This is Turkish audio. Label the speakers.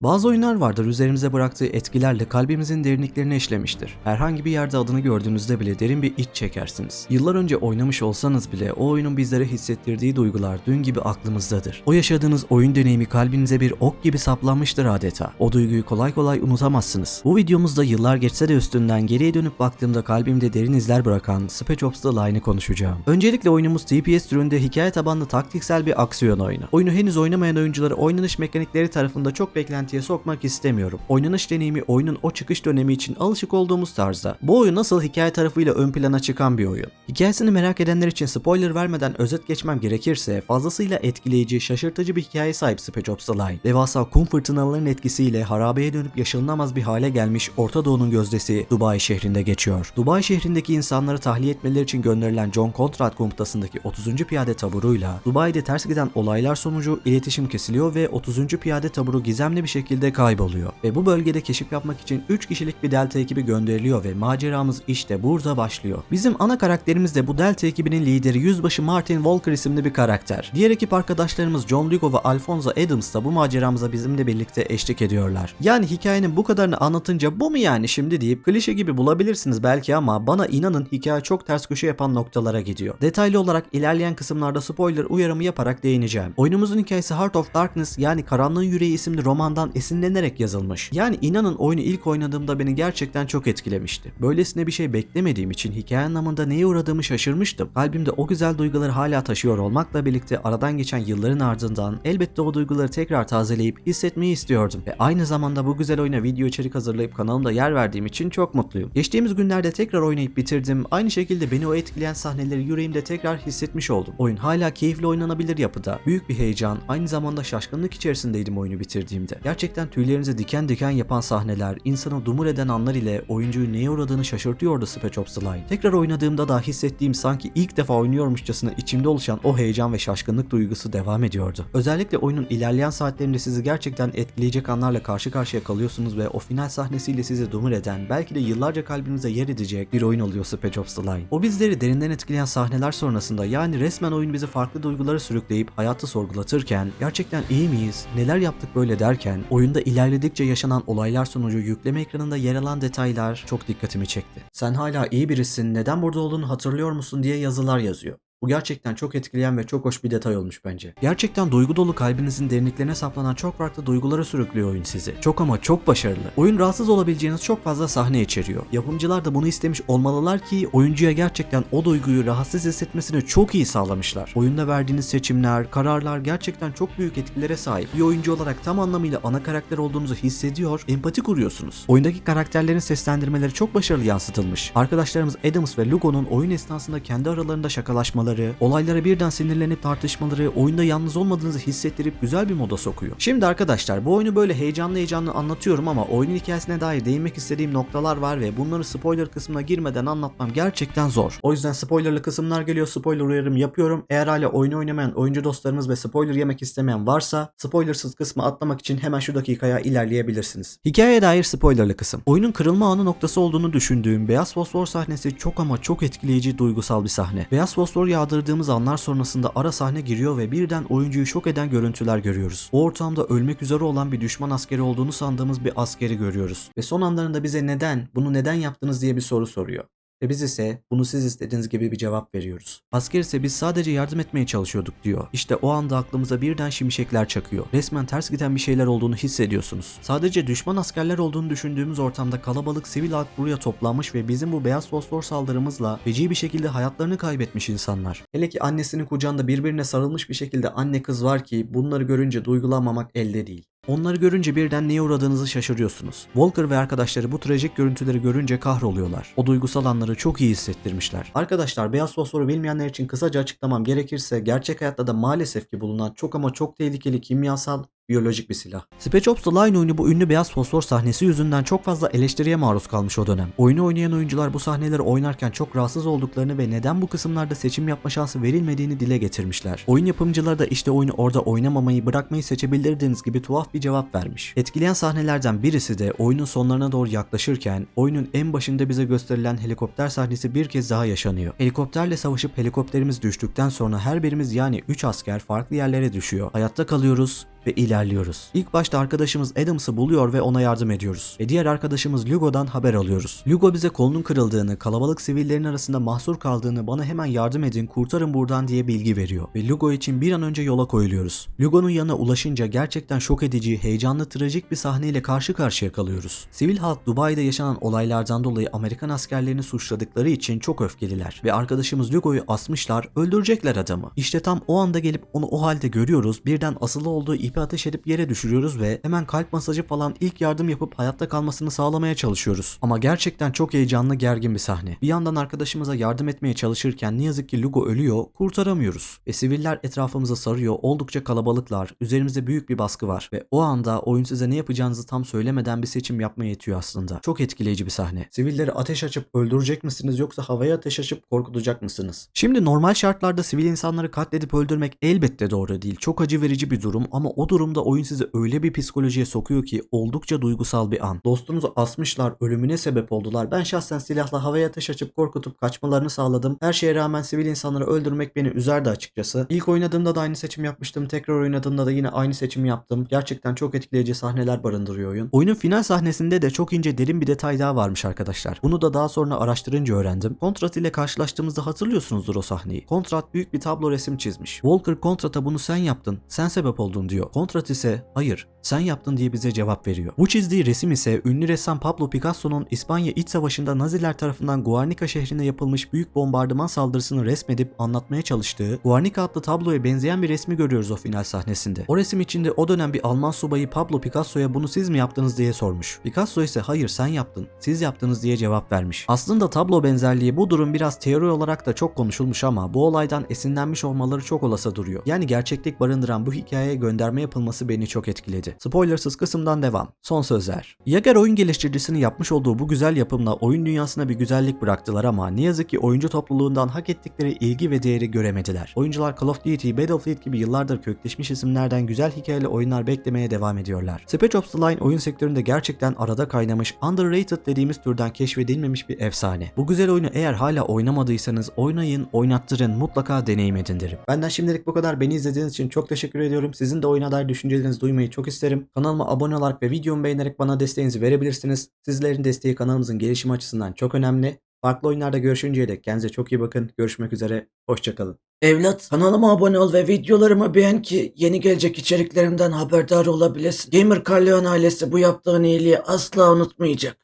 Speaker 1: Bazı oyunlar vardır üzerimize bıraktığı etkilerle kalbimizin derinliklerine işlemiştir. Herhangi bir yerde adını gördüğünüzde bile derin bir iç çekersiniz. Yıllar önce oynamış olsanız bile o oyunun bizlere hissettirdiği duygular dün gibi aklımızdadır. O yaşadığınız oyun deneyimi kalbinize bir ok gibi saplanmıştır adeta. O duyguyu kolay kolay unutamazsınız. Bu videomuzda yıllar geçse de üstünden geriye dönüp baktığımda kalbimde derin izler bırakan Spec Ops: The Line'ı konuşacağım. Öncelikle oyunumuz TPS türünde hikaye tabanlı taktiksel bir aksiyon oyunu. Oyunu henüz oynamayan oyuncuları oynanış mekanikleri tarafında çok beklentiye sokmak istemiyorum. Oynanış deneyimi oyunun o çıkış dönemi için alışık olduğumuz tarzda. Bu oyun nasıl hikaye tarafıyla ön plana çıkan bir oyun. Hikayesini merak edenler için spoiler vermeden özet geçmem gerekirse fazlasıyla etkileyici, şaşırtıcı bir hikaye sahip Spec Ops: The Line. Devasa kum fırtınalarının etkisiyle harabeye dönüp yaşanılamaz bir hale gelmiş Orta Doğu'nun gözdesi Dubai şehrinde geçiyor. Dubai şehrindeki insanları tahliye etmeleri için gönderilen John Contrat komutasındaki 30. Piyade taburuyla Dubai'de ters giden olaylar sonucu iletişim kesiliyor ve 30. Piyade taburu gizemli bir şekilde kayboluyor. Ve bu bölgede keşif yapmak için 3 kişilik bir Delta ekibi gönderiliyor ve maceramız işte burada başlıyor. Bizim ana karakterimiz de bu Delta ekibinin lideri Yüzbaşı Martin Walker isimli bir karakter. Diğer ekip arkadaşlarımız John Lugo ve Alfonso Adams da bu maceramıza bizimle birlikte eşlik ediyorlar. Yani hikayenin bu kadarını anlatınca bu mu yani şimdi deyip klişe gibi bulabilirsiniz belki ama bana inanın hikaye çok ters köşe yapan noktalara gidiyor. Detaylı olarak ilerleyen kısımlarda spoiler uyarımı yaparak değineceğim. Oyunumuzun hikayesi Heart of Darkness yani Karanlığın Yüreği isimli romandan esinlenerek yazılmış. Yani inanın oyunu ilk oynadığımda beni gerçekten çok etkilemişti. Böylesine bir şey beklemediğim için hikaye anlamında neye uğradığımı şaşırmıştım. Kalbimde o güzel duyguları hala taşıyor olmakla birlikte aradan geçen yılların ardından elbette o duyguları tekrar tazeleyip hissetmeyi istiyordum. Ve aynı zamanda bu güzel oyuna video içerik hazırlayıp kanalımda yer verdiğim için çok mutluyum. Geçtiğimiz günlerde tekrar oynayıp bitirdim. Aynı şekilde beni o etkileyen sahneleri yüreğimde tekrar hissetmiş oldum. Oyun hala keyifli oynanabilir yapıda. Büyük bir heyecan, aynı zamanda şaşkınlık içerisindeydim oyunu bitirdiğimde. Gerçekten tüylerinizi diken diken yapan sahneler, insanı dumur eden anlar ile oyuncuyu neye uğradığını şaşırtıyordu Spec Ops: The Line. Tekrar oynadığımda da hissettiğim sanki ilk defa oynuyormuşçasına içimde oluşan o heyecan ve şaşkınlık duygusu devam ediyordu. Özellikle oyunun ilerleyen saatlerinde sizi gerçekten etkileyecek anlarla karşı karşıya kalıyorsunuz ve o final sahnesiyle sizi dumur eden, belki de yıllarca kalbinize yer edecek bir oyun oluyor Spec Ops: The Line. O bizleri derinden etkileyen sahneler sonrasında yani resmen oyun bizi farklı duygulara sürükleyip hayatı sorgulatırken, gerçekten iyi miyiz, neler yaptık böyle derken, oyunda ilerledikçe yaşanan olaylar sonucu yükleme ekranında yer alan detaylar çok dikkatimi çekti. Sen hala iyi birisin, neden burada olduğunu hatırlıyor musun diye yazılar yazıyor. Bu gerçekten çok etkileyen ve çok hoş bir detay olmuş bence. Gerçekten duygu dolu kalbinizin derinliklerine saplanan çok farklı duygulara sürüklüyor oyun sizi. Çok ama çok başarılı. Oyun rahatsız olabileceğiniz çok fazla sahne içeriyor. Yapımcılar da bunu istemiş olmalılar ki oyuncuya gerçekten o duyguyu rahatsız hissetmesini çok iyi sağlamışlar. Oyunda verdiğiniz seçimler, kararlar gerçekten çok büyük etkilere sahip. Bir oyuncu olarak tam anlamıyla ana karakter olduğunuzu hissediyor, empati kuruyorsunuz. Oyundaki karakterlerin seslendirmeleri çok başarılı yansıtılmış. Arkadaşlarımız Adams ve Lugo'nun oyun esnasında kendi aralarında şakalaşmaları, olaylara birden sinirlenip tartışmaları oyunda yalnız olmadığınızı hissettirip güzel bir moda sokuyor. Şimdi arkadaşlar bu oyunu böyle heyecanlı anlatıyorum ama oyunun hikayesine dair değinmek istediğim noktalar var ve bunları spoiler kısmına girmeden anlatmam gerçekten zor. O yüzden spoilerlı kısımlar geliyor, spoiler uyarım yapıyorum. Eğer hala oyunu oynamayan oyuncu dostlarımız ve spoiler yemek istemeyen varsa spoilersız kısmı atlamak için hemen şu dakikaya ilerleyebilirsiniz. Hikayeye dair spoilerlı kısım. Oyunun kırılma anı noktası olduğunu düşündüğüm beyaz fosfor sahnesi çok ama çok etkileyici, duygusal bir sahne. Beyaz fosfor yağdırdığımız anlar sonrasında ara sahne giriyor ve birden oyuncuyu şok eden görüntüler görüyoruz. O ortamda ölmek üzere olan bir düşman askeri olduğunu sandığımız bir askeri görüyoruz. Ve son anlarında bize bunu neden yaptınız diye bir soru soruyor. Ve biz ise bunu siz istediğiniz gibi bir cevap veriyoruz. Asker ise biz sadece yardım etmeye çalışıyorduk diyor. İşte o anda aklımıza birden şimşekler çakıyor. Resmen ters giden bir şeyler olduğunu hissediyorsunuz. Sadece düşman askerler olduğunu düşündüğümüz ortamda kalabalık sivil halk buraya toplanmış ve bizim bu beyaz fosfor saldırımızla feci bir şekilde hayatlarını kaybetmiş insanlar. Hele ki annesinin kucağında birbirine sarılmış bir şekilde anne kız var ki bunları görünce duygulanmamak elde değil. Onları görünce birden neye uğradığınızı şaşırıyorsunuz. Walker ve arkadaşları bu trajik görüntüleri görünce kahroluyorlar. O duygusal anları çok iyi hissettirmişler. Arkadaşlar beyaz fosforu bilmeyenler için kısaca açıklamam gerekirse gerçek hayatta da maalesef ki bulunan çok ama çok tehlikeli kimyasal biyolojik bir silah. Spec Ops: The Line oyunu bu ünlü beyaz fosfor sahnesi yüzünden çok fazla eleştiriye maruz kalmış o dönem. Oyunu oynayan oyuncular bu sahneleri oynarken çok rahatsız olduklarını ve neden bu kısımlarda seçim yapma şansı verilmediğini dile getirmişler. Oyun yapımcıları da işte oyunu orada oynamamayı, bırakmayı seçebilirdiğiniz gibi tuhaf bir cevap vermiş. Etkileyen sahnelerden birisi de oyunun sonlarına doğru yaklaşırken oyunun en başında bize gösterilen helikopter sahnesi bir kez daha yaşanıyor. Helikopterle savaşıp helikopterimiz düştükten sonra her birimiz yani 3 asker farklı yerlere düşüyor. Hayatta kalıyoruz ve ilerliyoruz. İlk başta arkadaşımız Adams'ı buluyor ve ona yardım ediyoruz. Ve diğer arkadaşımız Lugo'dan haber alıyoruz. Lugo bize kolunun kırıldığını, kalabalık sivillerin arasında mahsur kaldığını, bana hemen yardım edin, kurtarın buradan diye bilgi veriyor. Ve Lugo için bir an önce yola koyuluyoruz. Lugo'nun yanına ulaşınca gerçekten şok edici, heyecanlı, trajik bir sahneyle karşı karşıya kalıyoruz. Sivil halk Dubai'de yaşanan olaylardan dolayı Amerikan askerlerini suçladıkları için çok öfkeliler. Ve arkadaşımız Lugo'yu asmışlar, öldürecekler adamı. İşte tam o anda gelip onu o halde görüyoruz. Birden asılı olduğu ipi ateş edip yere düşürüyoruz ve hemen kalp masajı falan ilk yardım yapıp hayatta kalmasını sağlamaya çalışıyoruz. Ama gerçekten çok heyecanlı, gergin bir sahne. Bir yandan arkadaşımıza yardım etmeye çalışırken ne yazık ki Lugo ölüyor, kurtaramıyoruz. Ve siviller etrafımıza sarıyor, oldukça kalabalıklar, üzerimizde büyük bir baskı var. Ve o anda oyun size ne yapacağınızı tam söylemeden bir seçim yapmaya yetiyor aslında. Çok etkileyici bir sahne. Sivilleri ateş açıp öldürecek misiniz yoksa havaya ateş açıp korkutacak mısınız? Şimdi normal şartlarda sivil insanları katledip öldürmek elbette doğru değil. Çok acı verici bir durum ama o durumda oyun sizi öyle bir psikolojiye sokuyor ki oldukça duygusal bir an. Dostunuzu asmışlar, ölümüne sebep oldular. Ben şahsen silahla havaya ateş açıp korkutup kaçmalarını sağladım. Her şeye rağmen sivil insanları öldürmek beni üzerdi açıkçası. İlk oynadığımda da aynı seçim yapmıştım. Tekrar oynadığımda da yine aynı seçimi yaptım. Gerçekten çok etkileyici sahneler barındırıyor oyun. Oyunun final sahnesinde de çok ince, derin bir detay daha varmış arkadaşlar. Bunu da daha sonra araştırınca öğrendim. Kontrat ile karşılaştığımızda hatırlıyorsunuzdur o sahneyi. Kontrat büyük bir tablo resim çizmiş. Walker Kontrat'a bunu sen yaptın, sen sebep oldun diyor. Kontrat ise hayır, sen yaptın diye bize cevap veriyor. Bu çizdiği resim ise ünlü ressam Pablo Picasso'nun İspanya İç Savaşı'nda Naziler tarafından Guernica şehrine yapılmış büyük bombardıman saldırısını resmedip anlatmaya çalıştığı Guernica adlı tabloya benzeyen bir resmi görüyoruz o final sahnesinde. O resim içinde o dönem bir Alman subayı Pablo Picasso'ya bunu siz mi yaptınız diye sormuş. Picasso ise hayır sen yaptın, siz yaptınız diye cevap vermiş. Aslında tablo benzerliği, bu durum biraz teori olarak da çok konuşulmuş ama bu olaydan esinlenmiş olmaları çok olası duruyor. Yani gerçeklik barındıran bu hikayeye gönderme yapılması beni çok etkiledi. Spoilersız kısımdan devam. Son sözler. Yager oyun geliştiricisinin yapmış olduğu bu güzel yapımla oyun dünyasına bir güzellik bıraktılar ama ne yazık ki oyuncu topluluğundan hak ettikleri ilgi ve değeri göremediler. Oyuncular Call of Duty, Battlefield gibi yıllardır kökleşmiş isimlerden güzel hikayeli oyunlar beklemeye devam ediyorlar. Spec Ops: The Line oyun sektöründe gerçekten arada kaynamış, underrated dediğimiz türden keşfedilmemiş bir efsane. Bu güzel oyunu eğer hala oynamadıysanız oynayın, oynattırın, mutlaka deneyim edin derim. Benden şimdilik bu kadar. Beni izlediğiniz için çok teşekkür ediyorum. Sizin de oyuna dair düşüncelerinizi duymayı çok isterim. Kanalıma abone olarak ve videomu beğenerek bana desteğinizi verebilirsiniz. Sizlerin desteği kanalımızın gelişimi açısından çok önemli. Farklı oyunlarda görüşünceye dek kendinize çok iyi bakın. Görüşmek üzere. Hoşçakalın.
Speaker 2: Evlat, kanalıma abone ol ve videolarımı beğen ki yeni gelecek içeriklerimden haberdar olabilesin. Gamer Carleon ailesi bu yaptığın iyiliği asla unutmayacak.